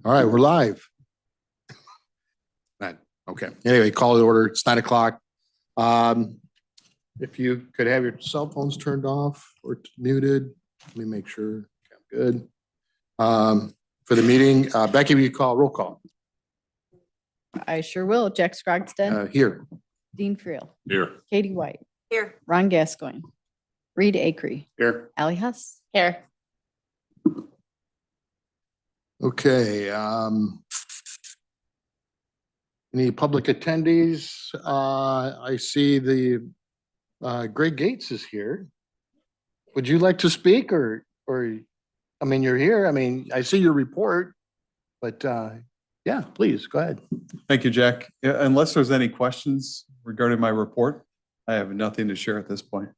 All right, we're live. Right. Okay. Anyway, call to order. It's 9 o'clock. If you could have your cell phones turned off or muted, let me make sure. Okay, good. For the meeting, Becky, will you call roll call? I sure will. Jack Scrogston, Here. Dean Friel, Here. Katie White, Here. Ron Gascoigne, Reed Acree, Here. Allie Huss. Here. Okay. Any public attendees? I see the Greg Gates is here. Would you like to speak or I mean, you're here. I mean, I see your report, but yeah, please go ahead. Thank you, Jack. Unless there's any questions regarding my report, I have nothing to share at this point.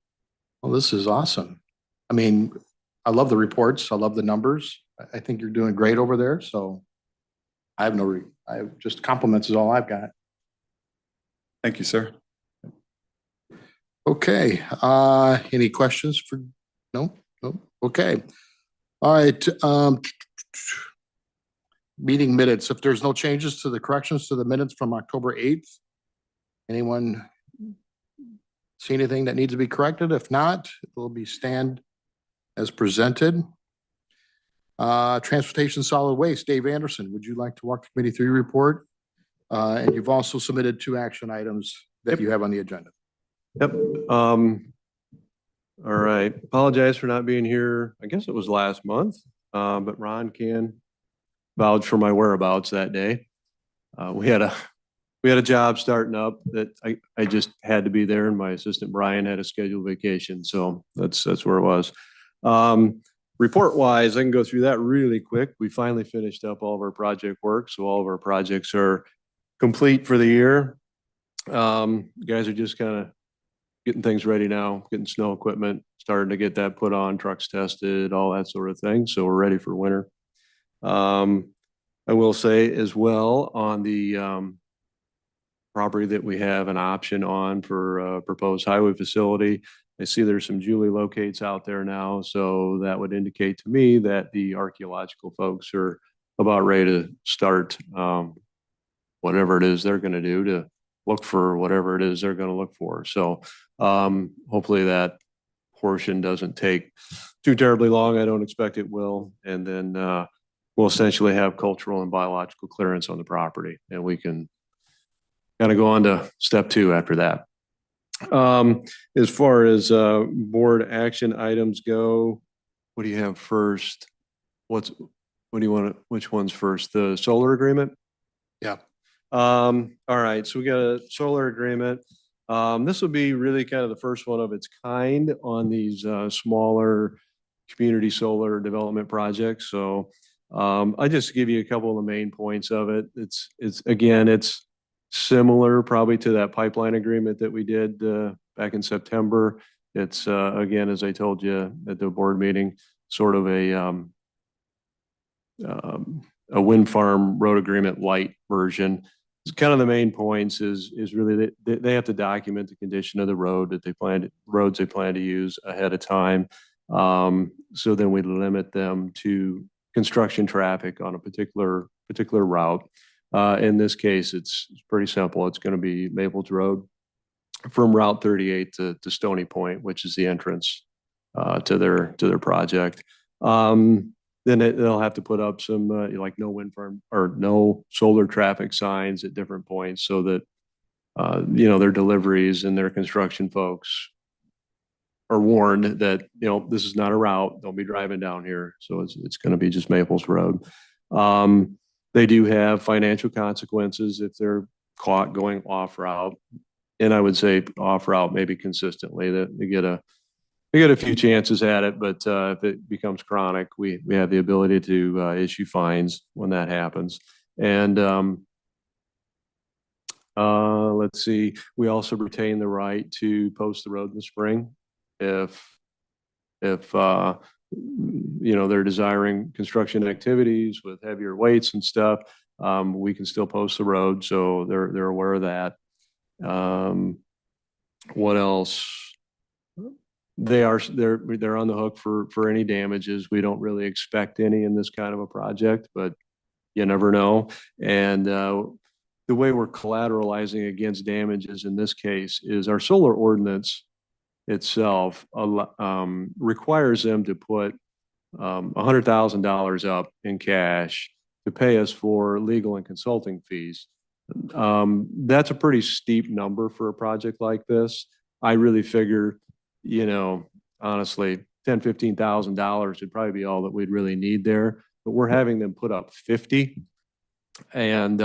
Well, this is awesome. I mean, I love the reports. I love the numbers. I think you're doing great over there. So I have I have just compliments is all I've got. Thank you, sir. Okay. Any questions for, no? Okay. All right. Meeting minutes. If there's no changes to the corrections to the minutes from October 8th, anyone see anything that needs to be corrected? If not, it will be stand as presented. Transportation Solid Waste, Dave Anderson, would you like to walk the committee through your report? And you've also submitted 2 action items that you have on the agenda. Yep. All right. Apologize for not being here. I guess it was last month, but Ron can vouch for my whereabouts that day. We had a job starting up that I just had to be there, and my assistant Brian had a scheduled vacation, so that's where it was. Report wise, I can go through that really quick. We finally finished up all of our project work, so all of our projects are complete for the year. Guys are just kind of getting things ready now, getting snow equipment, starting to get that put on, trucks tested, all that sort of thing. So we're ready for winter. I will say as well on the property that we have an option on for a proposed highway facility. I see there's some Julie locates out there now. So that would indicate to me that the archaeological folks are about ready to start whatever it is they're going to do to look for whatever it is they're going to look for. So hopefully that portion doesn't take too terribly long. I don't expect it will. And then we'll essentially have cultural and biological clearance on the property, and we can kind of go on to step 2 after that. As far as board action items go, what do you have first? What do you want to, which one's first? The solar agreement? Yeah. All right, so we got a solar agreement. This will be really kind of the first one of its kind on these smaller community solar development projects. So I just give you a couple of the main points of it. It's similar probably to that pipeline agreement that we did back in September. It's again, as I told you at the board meeting, sort of a wind farm road agreement light version. It's kind of the main points is really that they have to document the condition of the road that roads they plan to use ahead of time. So then we limit them to construction traffic on a particular route. In this case, it's pretty simple. It's going to be Maples Road from Route 38 to Stony Point, which is the entrance to their project. Then they'll have to put up some like no wind farm or no solar traffic signs at different points, so that their deliveries and their construction folks are warned that this is not a route. They'll be driving down here, so it's going to be just Maples Road. They do have financial consequences if they're caught going off route, and I would say off route maybe consistently. That they get a few chances at it, but if it becomes chronic, we have the ability to issue fines when that happens. And let's see, we also retain the right to post the road in the spring if they're desiring construction activities with heavier weights and stuff. We can still post the road, so they're aware of that. What else? They're on the hook for any damages. We don't really expect any in this kind of a project, but you never know. And the way we're collateralizing against damages in this case is our solar ordinance itself requires them to put $100,000 up in cash to pay us for legal and consulting fees. That's a pretty steep number for a project like this. I really figure, honestly, $10,000-$15,000 would probably be all that we'd really need there. But we're having them put up 50, and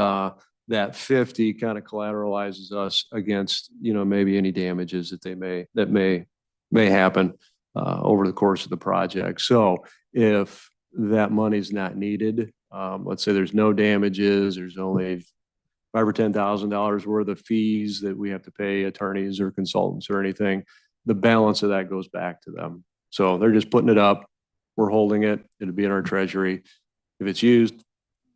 that 50 kind of collateralizes us against, maybe any damages that may happen over the course of the project. So if that money's not needed, let's say there's no damages, there's only $5,000 or $10,000 worth of fees that we have to pay attorneys or consultants or anything, the balance of that goes back to them. So they're just putting it up. We're holding it. It'll be in our treasury. If it's used,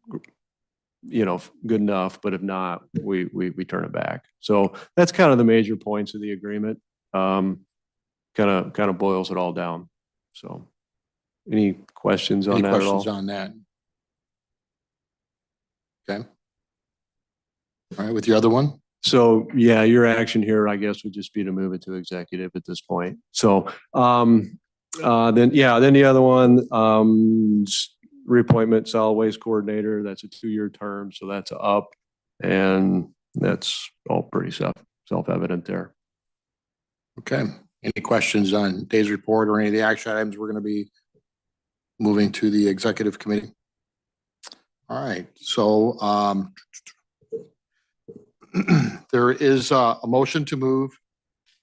good enough, but if not, we turn it back. So that's kind of the major points of the agreement. Kind of boils it all down. So any questions on Any that at questions all? on that? Okay. All right, with your other one? So yeah, your action here, I guess, would just be to move it to executive at this point. So then the other one, reappointment solid waste coordinator, that's a 2-year term, so that's up, and that's all pretty self-evident there. Okay. Any questions on Dave's report or any of the action items we're going to be moving to the executive committee? All right, so there is a motion to move.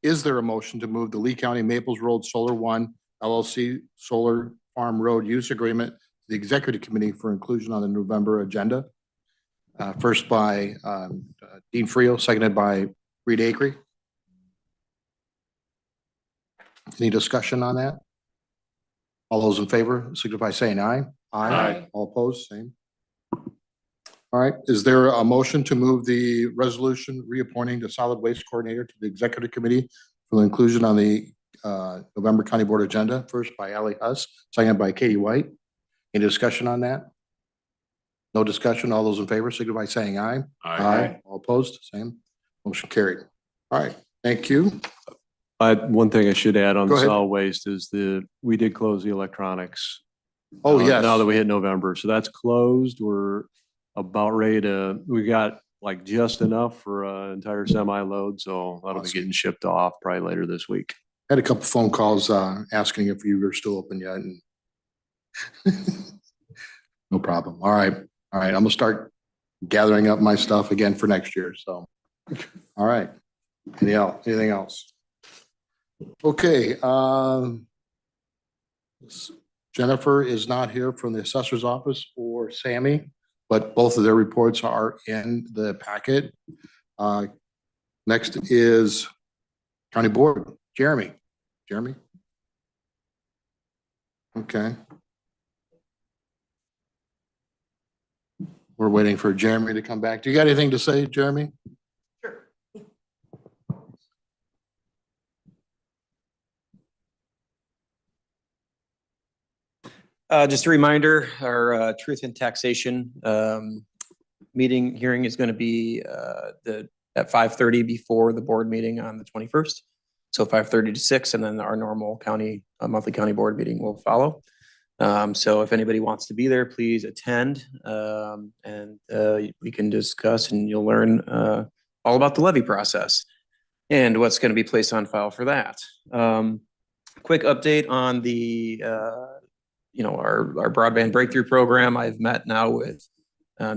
Is there a motion to move the Lee County Maples Road Solar One LLC Solar Farm Road Use Agreement to the executive committee for inclusion on the November agenda? First by Dean Frio, seconded by Reed Acree. Any discussion on that? All those in favor signify by saying aye. Aye. All opposed, same. All right, is there a motion to move the resolution reappointing the solid waste coordinator to the executive committee for the inclusion on the November County Board agenda? First by Ally Huss, seconded by Katie White. Any discussion on that? No discussion. All those in favor signify by saying aye. Aye. All opposed, same. Motion carried. All right, thank you. One thing I should add on Go the ahead. solid waste is we did close the electronics. Oh, yes. Now that we hit November, so that's closed. We're about ready we got like just enough for an entire semi load, so that'll be Awesome. getting shipped off probably later this week. Had a couple phone calls asking if you were still open yet. And no problem. All right. I'm gonna start gathering up my stuff again for next year. So, all right. Anything else? Okay. Jennifer is not here from the assessor's office or Sammy, but both of their reports are in the packet. Next is County Board, Jeremy. Okay. We're waiting for Jeremy to come back. Do you got anything to say, Jeremy? Just a reminder, our truth in taxation hearing is going to be at 5:30 before the board meeting on the 21st. So 5:30 to 6, and then our normal monthly county board meeting will follow. So if anybody wants to be there, please attend, and we can discuss, and you'll learn all about the levy process and what's going to be placed on file for that. Quick update on the our broadband breakthrough program. I've met now with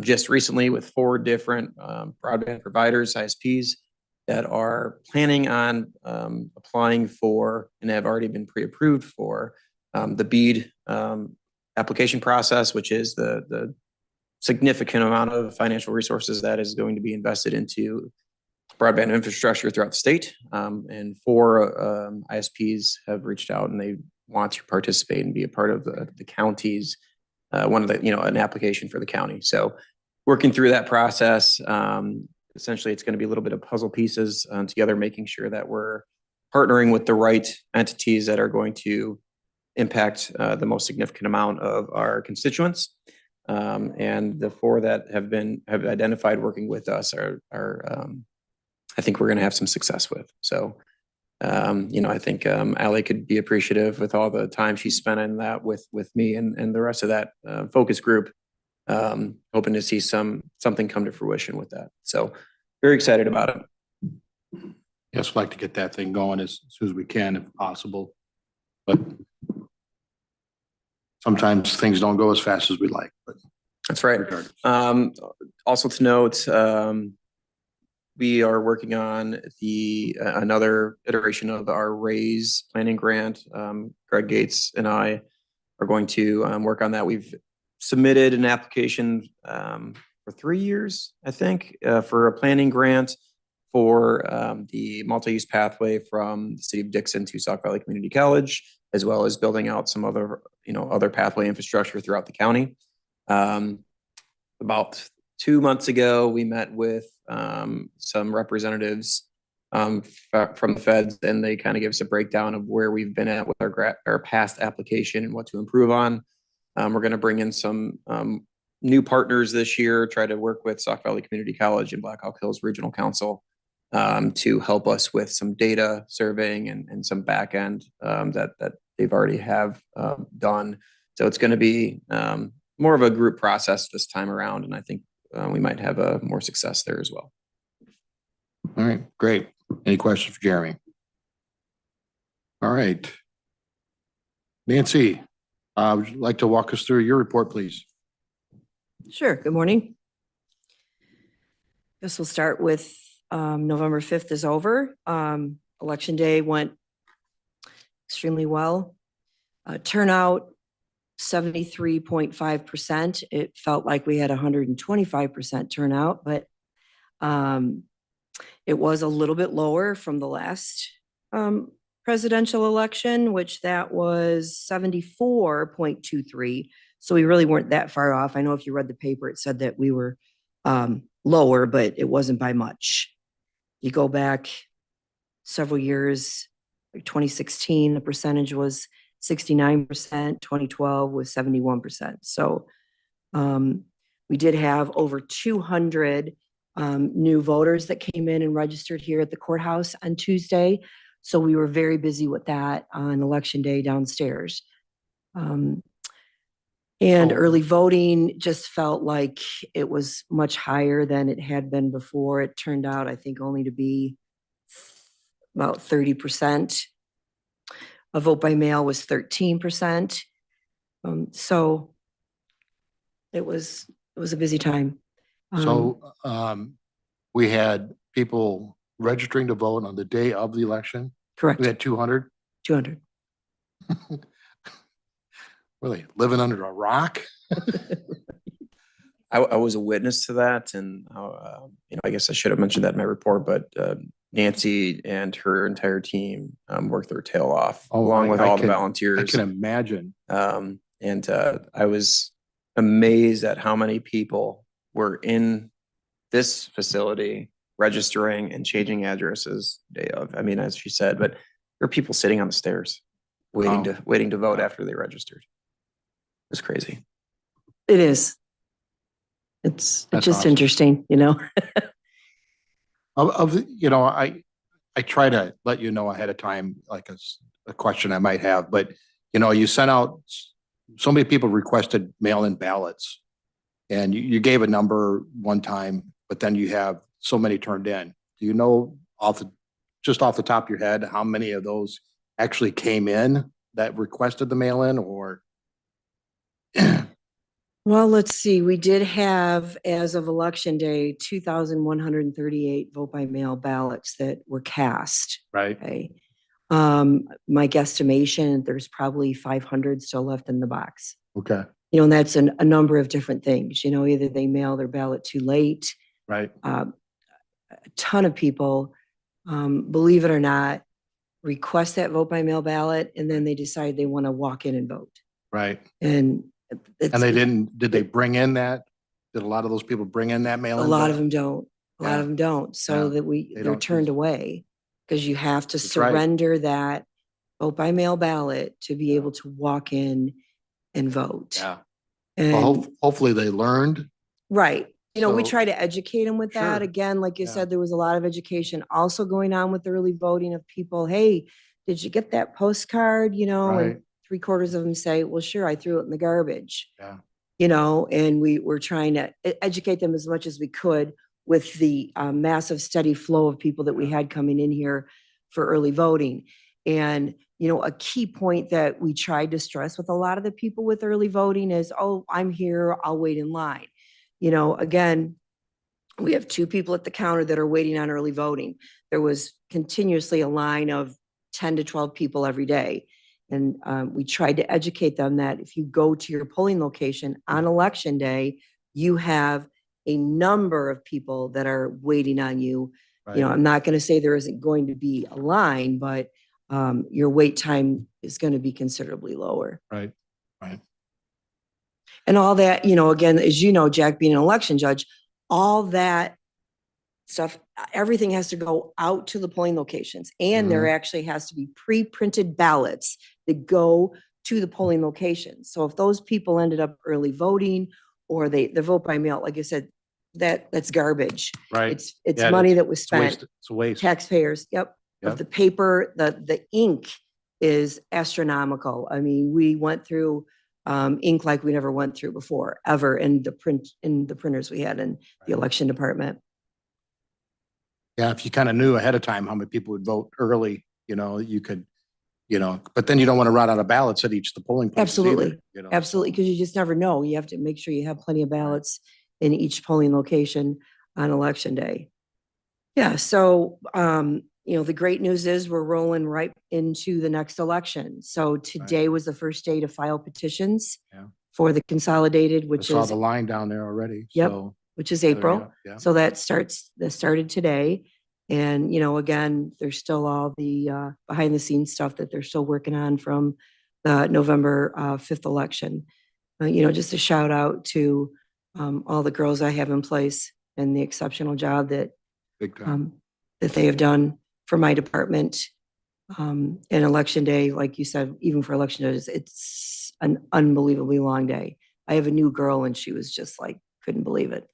just recently with 4 different broadband providers, ISPs, that are planning on applying for and have already been pre-approved for the BEAD application process, which is the significant amount of financial resources that is going to be invested into broadband infrastructure throughout the state. And 4 ISPs have reached out and they want to participate and be a part of the county's an application for the county. So working through that process, essentially it's going to be a little bit of puzzle pieces together, making sure that we're partnering with the right entities that are going to impact the most significant amount of our constituents. And the 4 that have identified working with us are, I think we're going to have some success with. So, I think Ally could be appreciative with all the time she spent in that with me and the rest of that focus group. Hoping to see something come to fruition with that. So very excited about it. Yes, like to get that thing going as soon as we can if possible. But sometimes things don't go as fast as we like, but That's right. regardless. Also to note, we are working on another iteration of our RAISE planning grant. Greg Gates and I are going to work on that. We've submitted an application for 3 years, I think, for a planning grant for the multi-use pathway from the city of Dixon to Sauk Valley Community College, as well as building out some other pathway infrastructure throughout the county. About 2 months ago, we met with some representatives from the feds, and they kind of give us a breakdown of where we've been at with our past application and what to improve on. We're going to bring in some new partners this year, try to work with Sauk Valley Community College and Black Hawk Hills Regional Council to help us with some data surveying and some back end that they've already have done. So it's going to be more of a group process this time around, and I think we might have more success there as well. All right, great. Any questions for Jeremy? All right. Nancy, would you like to walk us through your report, please? Sure. Good morning. Guess we'll start with November 5th is over. Election day went extremely well. Turnout 73.5%. It felt like we had 125% turnout, but it was a little bit lower from the last presidential election, which that was 74.23. So we really weren't that far off. I know if you read the paper, it said that we were lower, but it wasn't by much. You go back several years, like 2016, the percentage was 69%, 2012 was 71%. So we did have over 200 new voters that came in and registered here at the courthouse on Tuesday. So we were very busy with that on election day downstairs. And early voting just felt like it was much higher than it had been before. It turned out, I think, only to be about 30%. A vote by mail was 13%. So it was a busy time. So we had people registering to vote on the day of the election. Correct. We had 200. 200. Really living under a rock? I was a witness to that, and I guess I should have mentioned that in my report, but Nancy and her entire team worked their tail off, along with all the volunteers. I can imagine. And I was amazed at how many people were in this facility registering and changing addresses day of. I mean, as she said, but there are people sitting on the stairs waiting to vote after they registered. It was crazy. It is. It's That's just awesome. interesting, I try to let you know ahead of time, like a question I might have, but you sent out, so many people requested mail-in ballots, and you gave a number one time, but then you have so many turned in. Do you know just off the top of your head, how many of those actually came in that requested the mail-in, or? Well, let's see. We did have, as of election day, 2,138 vote by mail ballots that were cast. Right. Okay. My guesstimation, there's probably 500 still left in the box. Okay. And that's a number of different things. Either they mail their ballot too late. Right. A ton of people, believe it or not, request that vote by mail ballot, and then they decide they want to walk in and vote. Right. And they did they bring in that? Did a lot of those people bring in that mail-in? A lot of them don't. A lot Yeah. of them don't. So Yeah. that They they're don't turned choose. away because you have to That's right. surrender that vote by mail ballot to be able to walk in and vote. Yeah. And Hopefully they learned. right. You know, we So- try to educate them with that. Sure. Again, like you Yeah. said, there was a lot of education also going on with early voting of people. Hey, did you get that postcard? You know, Right. and 3/4 of them say, well, sure, I threw it in the garbage. Yeah. You know, and we were trying to educate them as much as we could with the massive steady flow of people that we had coming in here for early voting. And, you know, a key point that we tried to stress with a lot of the people with early voting is, oh, I'm here, I'll wait in line. You know, again, we have 2 people at the counter that are waiting on early voting. There was continuously a line of 10 to 12 people every day. And we tried to educate them that if you go to your polling location on election day, you have a number of people that are waiting on you. You know, Right. I'm not going to say there isn't going to be a line, but your wait time is going to be considerably lower. Right. Right. And all that, you know, again, as you know, Jack, being an election judge, all that stuff, everything has to go out to the polling locations. And there actually has to be pre-printed ballots that go to the polling locations. So if those people ended up early voting or they vote by mail, like I said, that's garbage. Right. It's Yeah, money that was It's a waste. spent, It's a waste. taxpayers, yep, Yep. of the paper, the ink is astronomical. I mean, we went through ink like we never went through before, ever, in the printers we had in the election department. Yeah, if you kind of knew ahead of time how many people would vote early, you know, you could, you know, but then you don't want to run out of ballots at each of the polling places either, Absolutely. you know. Absolutely, because you just never know. You have to make sure you have plenty of ballots in each polling location on election day. Yeah, so, you know, the great news is we're rolling right into the next election. So today was the first day to file petitions Yeah. for the consolidated, I which saw is, the line down there already. Yep. So, which is there you April. go. Yeah. So that started today. And, you know, again, there's still all the behind the scenes stuff that they're still working on from the November 5th election. You know, just a shout out to all the girls I have in place and the exceptional job that Big time. that they have done for my department. And election day, like you said, even for election days, it's an unbelievably long day. I have a new girl and she was just like, couldn't believe it.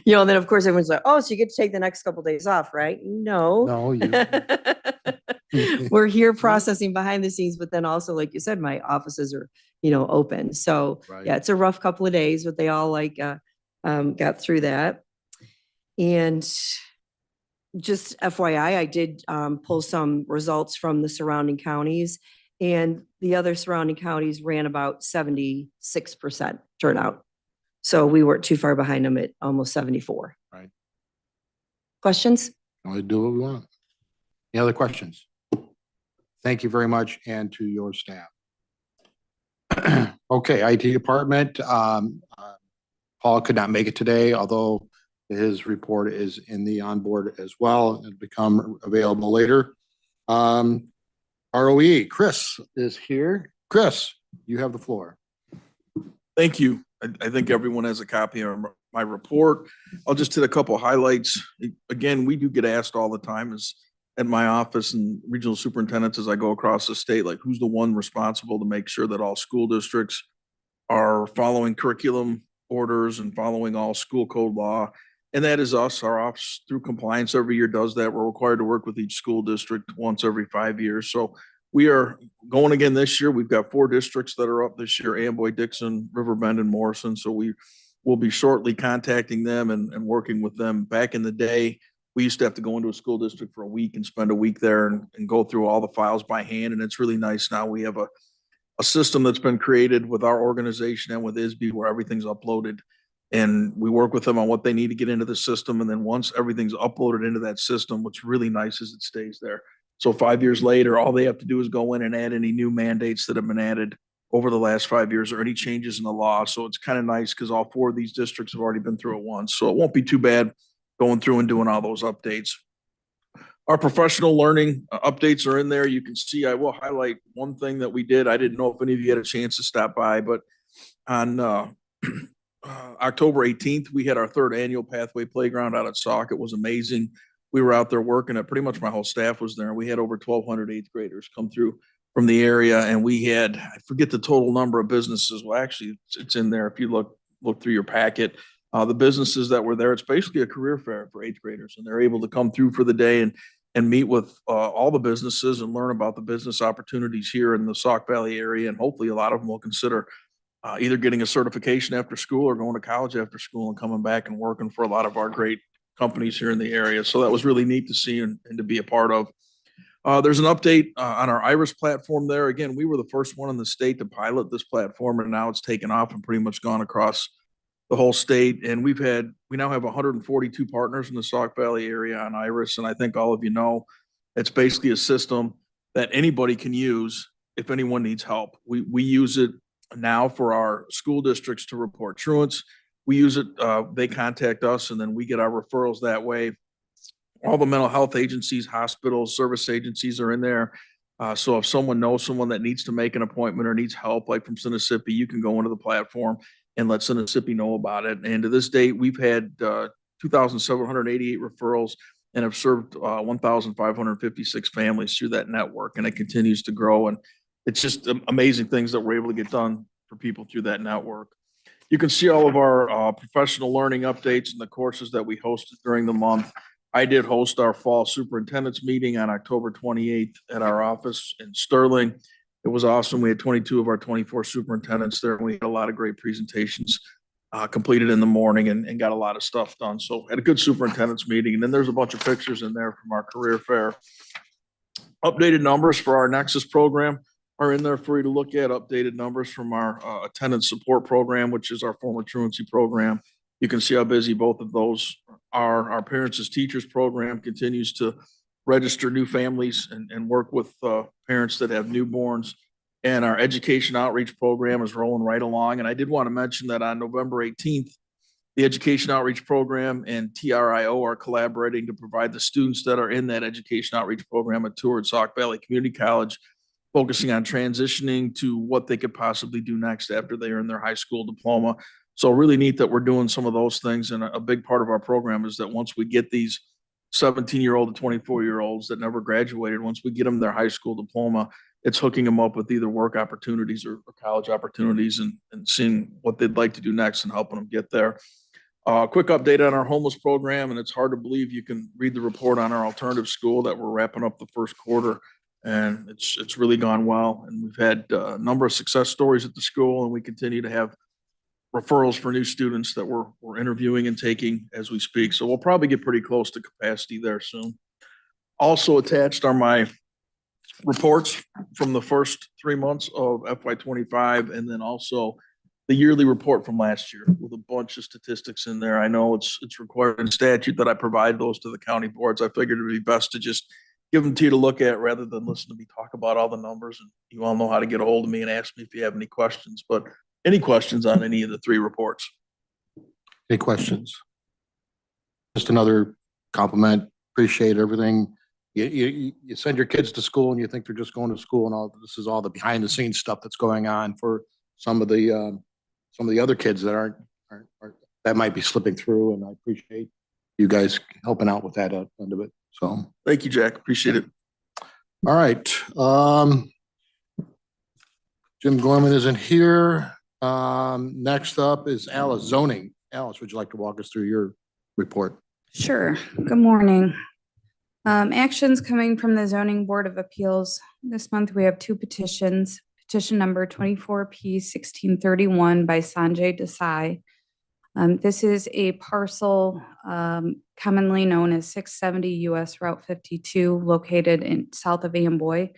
You know, and then of course everyone's like, oh, so you get to take the next couple days off, right? No. No, you. We're here processing behind the scenes, but then also, like you said, my offices are, you know, open. So Right. yeah, it's a rough couple of days, but they all like got through that. And just FYI, I did pull some results from the surrounding counties, and the other surrounding counties ran about 76% turnout. So we weren't too far behind them at almost 74. Right. Questions? Only do what we want. Any other questions? Thank you very much, and to your staff. Okay, IT department, Paul could not make it today, although his report is in the onboard as well and become available later. ROE, Chris is here. Chris, you have the floor. Thank you. I think everyone has a copy of my report. I'll just hit a couple highlights. Again, we do get asked all the time as at my office and regional superintendents as I go across the state, like who's the one responsible to make sure that all school districts are following curriculum orders and following all school code law. And that is us. Our office through compliance every year does that. We're required to work with each school district once every 5 years. So we are going again this year. We've got 4 districts that are up this year: Amboy, Dixon, Riverbend, and Morrison. So we will be shortly contacting them and working with them. Back in the day, we used to have to go into a school district for a week and spend a week there and go through all the files by hand. And it's really nice now. We have a system that's been created with our organization and with ISB where everything's uploaded. And we work with them on what they need to get into the system. And then once everything's uploaded into that system, what's really nice is it stays there. So 5 years later, all they have to do is go in and add any new mandates that have been added over the last 5 years or any changes in the law. So it's kind of nice because all 4 of these districts have already been through it once. So it won't be too bad going through and doing all those updates. Our professional learning updates are in there. You can see, I will highlight one thing that we did. I didn't know if any of you had a chance to stop by, but on October 18th, we had our 3rd annual Pathway Playground out at Sauk. It was amazing. We were out there working it. Pretty much my whole staff was there. We had over 1,200 8th graders come through from the area. And we had, I forget the total number of businesses. Well, actually, it's in there. If you look through your packet, the businesses that were there, it's basically a career fair for eighth graders, and they're able to come through for the day and meet with all the businesses and learn about the business opportunities here in the Sauk Valley area. And hopefully a lot of them will consider either getting a certification after school or going to college after school and coming back and working for a lot of our great companies here in the area. So that was really neat to see and to be a part of. There's an update on our Iris platform there. Again, we were the first one in the state to pilot this platform, and now it's taken off and pretty much gone across the whole state. And we now have 142 partners in the Sauk Valley area on Iris. And I think all of you know, it's basically a system that anybody can use if anyone needs help. We use it now for our school districts to report truants. We use it, they contact us, and then we get our referrals that way. All the mental health agencies, hospitals, service agencies are in there. So if someone knows someone that needs to make an appointment or needs help, like from Sinisippi, you can go into the platform and let Sinisippi know about it. And to this date, we've had 2,788 referrals and have served 1,556 families through that network. And it continues to grow. And it's just amazing things that we're able to get done for people through that network. You can see all of our professional learning updates and the courses that we hosted during the month. I did host our fall superintendent's meeting on October 28th at our office in Sterling. It was awesome. We had 22 of our 24 superintendents there, and we had a lot of great presentations completed in the morning and got a lot of stuff done. So had a good superintendent's meeting. And then there's a bunch of pictures in there from our career fair. Updated numbers for our Nexus program are in there for you to look at. Updated numbers from our attendance support program, which is our former truancy program. You can see how busy both of those are. Our Parents as Teachers program continues to register new families and work with parents that have newborns. And our education outreach program is rolling right along. And I did want to mention that on November 18th, the education outreach program and TRIO are collaborating to provide the students that are in that education outreach program a tour at Sauk Valley Community College, focusing on transitioning to what they could possibly do next after they earn their high school diploma. So really neat that we're doing some of those things. And a big part of our program is that once we get these 17-year-old to 24-year-olds that never graduated, once we get them their high school diploma, it's hooking them up with either work opportunities or college opportunities and seeing what they'd like to do next and helping them get there. Quick update on our homeless program, and it's hard to believe you can read the report on our alternative school that we're wrapping up the first quarter, and it's really gone well. And we've had a number of success stories at the school, and we continue to have referrals for new students that we're interviewing and taking as we speak. So we'll probably get pretty close to capacity there soon. Also attached are my reports from the first 3 months of FY25, and then also the yearly report from last year with a bunch of statistics in there. I know it's required in statute that I provide those to the county boards. I figured it'd be best to just give them to you to look at rather than listen to me talk about all the numbers. And you all know how to get a hold of me and ask me if you have any questions. But any questions on any of the three reports? Any questions? Just another compliment. Appreciate everything. You send your kids to school and you think they're just going to school, and all this is all the behind the scenes stuff that's going on for some of the other kids that aren't that might be slipping through. And I appreciate you guys helping out with that end of it. So Thank you, Jack. Appreciate it. all right. Jim Gorman isn't here. Next up is Alice, zoning. Alice, would you like to walk us through your report? Sure. Good morning. Actions coming from the Zoning Board of Appeals. This month we have two petitions. Petition number 24P1631 by Sanjay Desai. This is a parcel commonly known as 670 US Route 52, located in south of Amboy.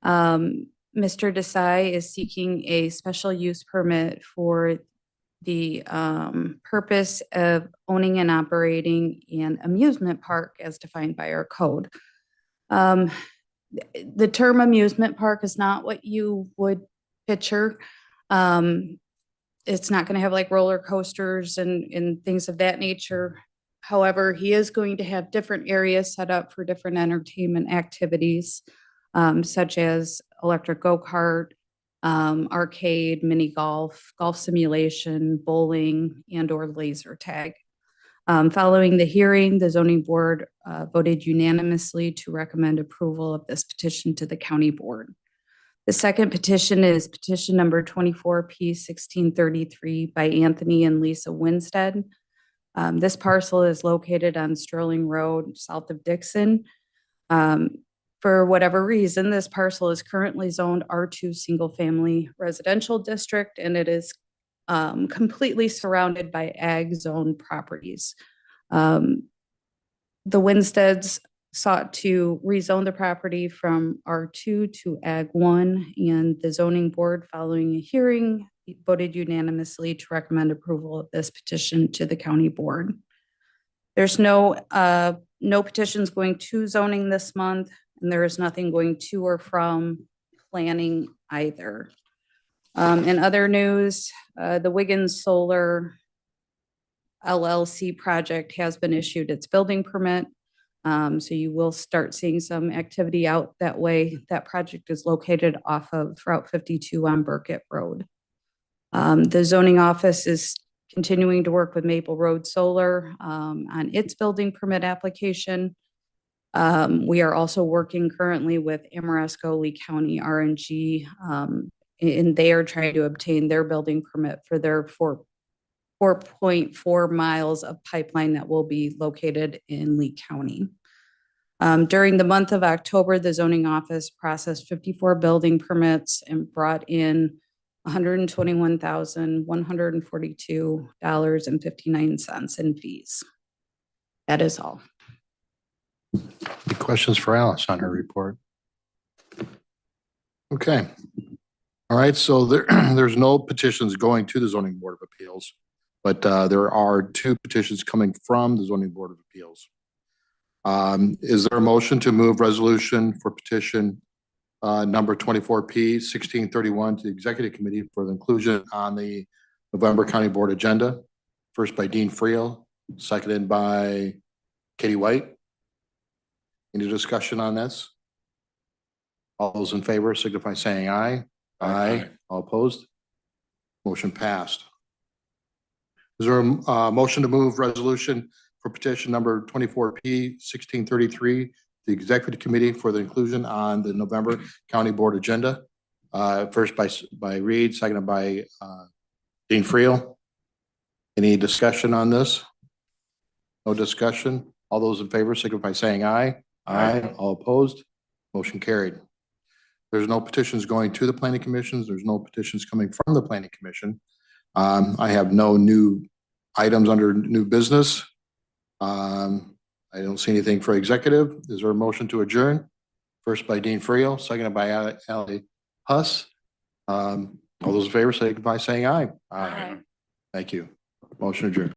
Mr. Desai is seeking a special use permit for the purpose of owning and operating an amusement park as defined by our code. The term amusement park is not what you would picture. It's not going to have like roller coasters and things of that nature. However, he is going to have different areas set up for different entertainment activities, such as electric go-kart, arcade, mini golf, golf simulation, bowling, and/or laser tag. Following the hearing, the zoning board voted unanimously to recommend approval of this petition to the county board. The second petition is petition number 24P1633 by Anthony and Lisa Winstead. This parcel is located on Sterling Road, south of Dixon. For whatever reason, this parcel is currently zoned R2 Single Family Residential District, and it is completely surrounded by ag zone properties. The Winsteads sought to rezone the property from R2 to Ag 1, and the zoning board, following a hearing, voted unanimously to recommend approval of this petition to the county board. There's no petitions going to zoning this month, and there is nothing going to or from planning either. In other news, the Wiggins Solar LLC project has been issued its building permit. So you will start seeing some activity out that way. That project is located off of Route 52 on Burkett Road. The zoning office is continuing to work with Maple Road Solar on its building permit application. We are also working currently with Amoresco, Lee County RNG, and they are trying to obtain their building permit for their 4.4 miles of pipeline that will be located in Lee County. During the month of October, the zoning office processed 54 building permits and brought in $121,142.59 in fees. That is all. Any questions for Alice on her report? Okay. All right, so there's no petitions going to the zoning board of appeals, but there are 2 petitions coming from the zoning board of appeals. Is there a motion to move resolution for petition number 24P1631 to the executive committee for the inclusion on the November County Board agenda? First by Dean Friel, seconded by Katie White. Any discussion on this? All those in favor signify by saying aye. Aye. All opposed? Motion passed. Is there a motion to move resolution for petition number 24P1633, the executive committee for the inclusion on the November County Board agenda? First by Reed, seconded by Dean Friel. Any discussion on this? No discussion. All those in favor signify by saying aye. Aye. All opposed? Motion carried. There's no petitions going to the planning commissions. There's no petitions coming from the planning commission. I have no new items under new business. I don't see anything for executive. Is there a motion to adjourn? First by Dean Friel, seconded by Ali Huss. All those in favor, signify by saying aye. Aye. Thank you. Motion adjourned.